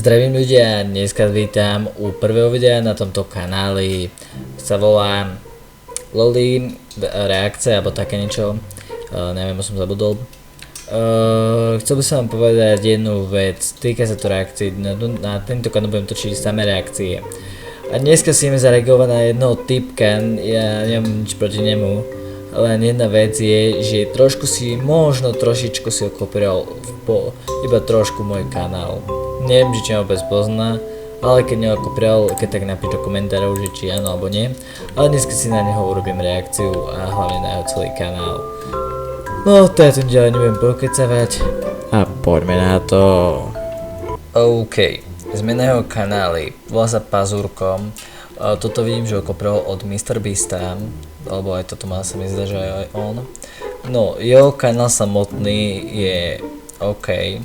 Zdravím ľudia, dneska vítam u prvého videa na tomto kanáli. Sa volá Loli reakcia alebo také niečo, neviem, som zabudol. Chcel by som vám povedať jednu vec, týka sa to reakcií, na tento kanál budem točiť samé reakcie. A dneska si ideme zareagovať na jednoho typka, ja nemám nič proti nemu, len jedna vec je, že možno trošičku si okopíroval iba trošku môj kanál. Neviem, či ma vôbec pozná, ale keď neokopíroval, keď tak napíš do komentárov, že či áno alebo nie. Ale dneska si na neho urobím reakciu a hlavne na jeho celý kanál. No, to ja tu ďalej nebudem pokecavať a poďme na to. OK, sme na jeho kanáli, volá sa Pazúrko. Toto vidím, že okopíroval od MrBeasta, alebo aj toto má sa mi zdá, že aj on. No, jeho kanál samotný je OK.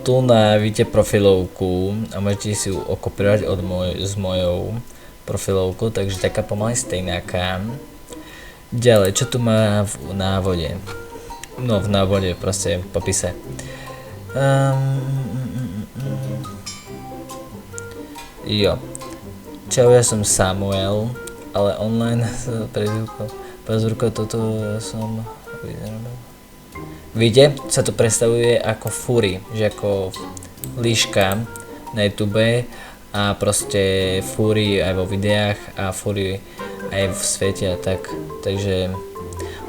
Tu vidíte profilovku a môžete si ju okopírovať s mojou profilovkou, takže taká pomaly stejnáka. Ďalej, čo tu má v návode? No, v návode, proste v popise. Jo. Čau, ja som Samuel, ale online Pazúrko, toto som vyrobil. Vidíte, sa to predstavuje ako fúry, že ako líška na YouTube a proste fúry aj vo videách a fúry aj v svete a tak. Takže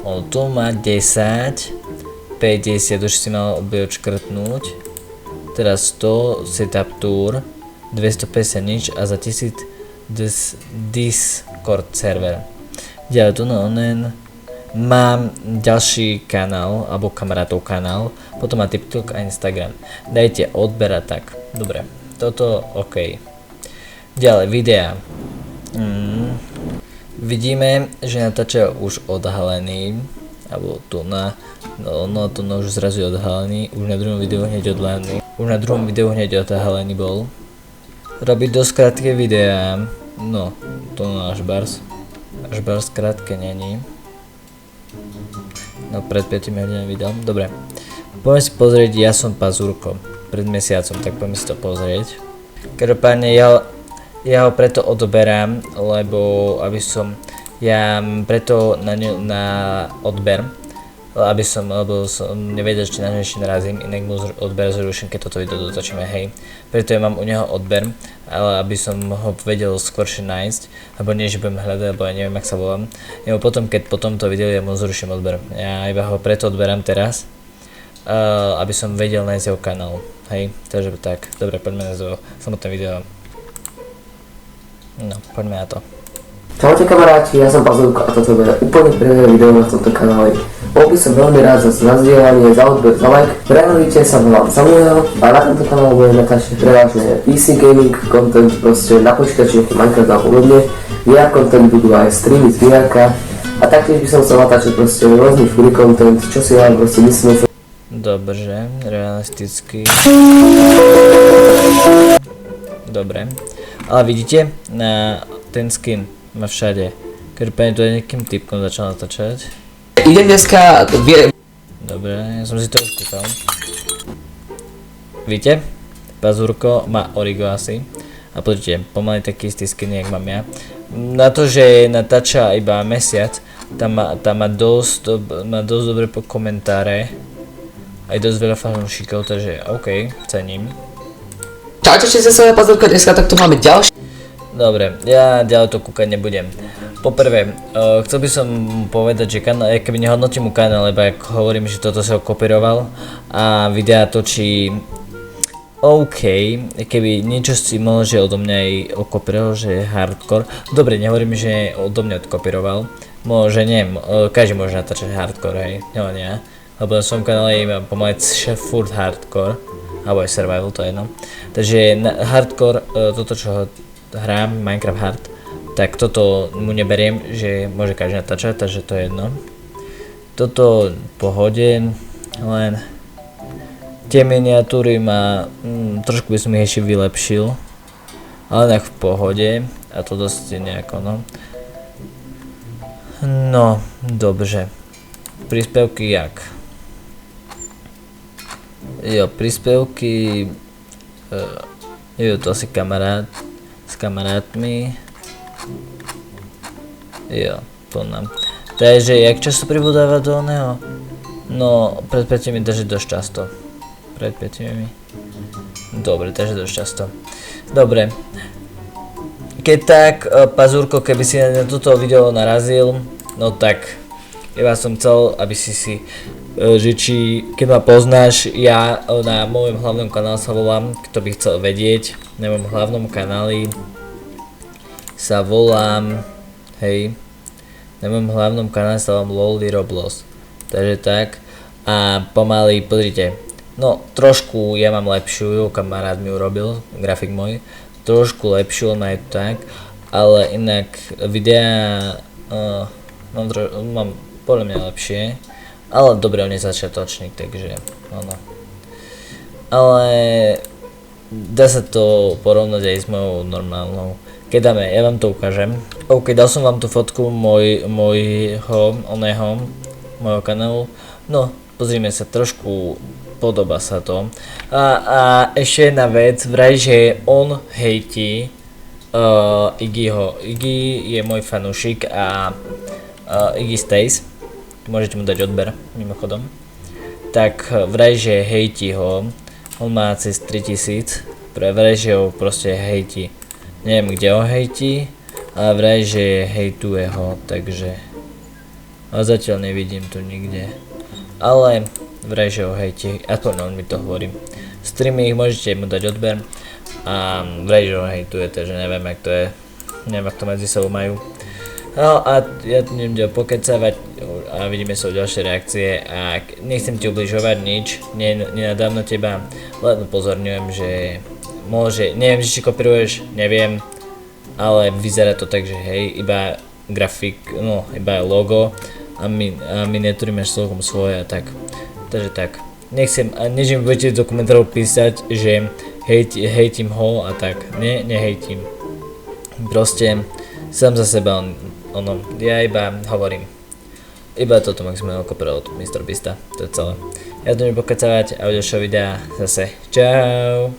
on tu má 10, 50, už si mal odškrtnúť, teraz 100 setup tour, 250 nič a za 1000 Discord server. Ďalej tu na onen mám ďalší kanál, alebo kamarátov kanál, potom má TikTok a Instagram. Dajte odber a tak. Dobre, toto OK. Ďalej, videa. Vidíme, že natáča už odhalený, alebo tu už zrazu je odhalený, už na druhom videu hneď odhalený bol. Robí dosť krátke videá, no, to až bars krátke není. No, pred 5 hodinami videl. Dobre, poďme si pozrieť, ja som Pazúrko, pred mesiacom, tak poďme si to pozrieť. Každopádne ja ho preto odoberám, lebo preto na odber, lebo som nevedel, či na ňo ešte narazím, inak mu odber zruším, keď toto video dotočíme, hej. Preto ja mám u neho odber, ale aby som ho vedel skôršie nájsť, alebo nie, že budem hľadať, alebo ja neviem, jak sa volám. Nebo potom, keď po tomto videu ja mu zruším odber. Ja iba ho preto odberám teraz, aby som vedel nájsť jeho kanál, hej. Takže tak, dobre, poďme na samotné video. No, poďme na to. Čaute kamaráti, ja som Pazúrko a toto bude úplne prvé video na tomto kanáli. Bol by som veľmi rád za zdieľanie, za odber, za like. Prenovite sa volám Samuel a na tomto kanálu budem natáčať prevažne PC gaming content, proste na počítači, Minecraft a podobne. VR content budú aj streamy z VR-ka a taktiež by som chcel natáčať proste rôzny free content, čo si ja proste myslím. Dobře, realisticky. Dobre, ale vidíte, na ten skin má všade. Každopádne to je nejakým typkom začal natáčať. Idem dneska... Dobre, ja som si to už kúkal. Víte? Pazúrko má Origo asi. A počujte, pomaly taký istý skin, jak mám ja. Na to, že natáča iba mesiac, tam má dosť dobré komentáre. Aj dosť veľa fanúšikov, takže OK, cením. Čaute, všetci sa Pazúrko, dneska takto máme ďalší. Dobre, ja ďalej to kúkať nebudem. Poprvé, chcel by som povedať, že keby nehodnotím mu kanál, lebo ak hovorím, že toto sa kopíroval a videa točí OK, keby niečo si mohol, že odo mňa aj okopíroval, že je hardcore. Dobre, nehovorím, že odo mňa odkopíroval, môže neviem, každý môže natáčať hardcore, hej, no nie, lebo na svojom kanále je pomaly furt hardcore, alebo aj survival, to je jedno. Takže hardcore, toto čo hrám, Minecraft Hard, tak toto mu neberiem, že môže každý natáčať, takže to je jedno. Toto v pohode, len tie miniatúry trošku by som ich ešte vylepšil, ale tak v pohode a to dosť nejako, no. No, dobře. Príspevky jak? Jo, príspevky Jo, to asi kamarát s kamarátmi. Jo, poznám. Takže, jak často pribúdáva do oného? No, pred 5 mi drží dosť často. Pred 5 mi. Dobre, takže dosť často. Dobre. Keď tak, Pazúrko, keby si na toto video narazil, no tak, iba som chcel, aby si že či, keď ma poznáš, ja na mojom hlavnom kanále sa volám, kto by chcel vedieť, na mojom hlavnom kanáli sa volám, hej, na mojom hlavnom kanále sa volám Lolly Roblox, takže tak, a pomaly, pozrite, no trošku ja mám lepšiu, kamarát mi urobil, grafik môj, trošku lepšiu, on aj tak, ale inak videá mám podľa mňa lepšie, ale dobre, on je začiatočník, takže ono. Ale dá sa to porovnať aj s mojou normálnou. Keď dáme, ja vám to ukážem. OK, dal som vám tú fotku mojho kanálu. No, pozrime sa, trošku podobá sa to. A ešte jedna vec, vraj, že on hejtí Iggyho. Iggy je môj fanúšik a Iggy Stays, môžete mu dať odber, mimochodom. Tak vraj, že hejtí ho, on má cez 3000, vraj, že ho proste hejtí. Neviem, kde ho hejtí, ale vraj, že hejtuje ho, takže zatiaľ nevidím tu nikde. Ale vraj, že ho hejtí, aspoň on mi to hovorí. Streamy ich môžete mu dať odber a vraj, že ho hejtuje, takže neviem, jak to je, neviem, jak to medzi sebou majú. No a ja tu nebudem pokecávať a vidíme sa u ďalšie reakcie a nechcem ti ubližovať nič, nenadám na teba, len upozorňujem, že môže, neviem, či kopíruješ, neviem, ale vyzerá to tak, že hej, iba grafik, no iba logo a miniatúry máš celkom svoje a tak, takže tak. Nechcem, než mi budete do komentárov písať, že hejtím ho a tak, nehejtím, proste sám za seba ono, ja iba hovorím. Iba toto maximálne kopíroval od MrBeasta, to je celé. Ja to nebudem pokecávať a u ďalšieho videa zase čau.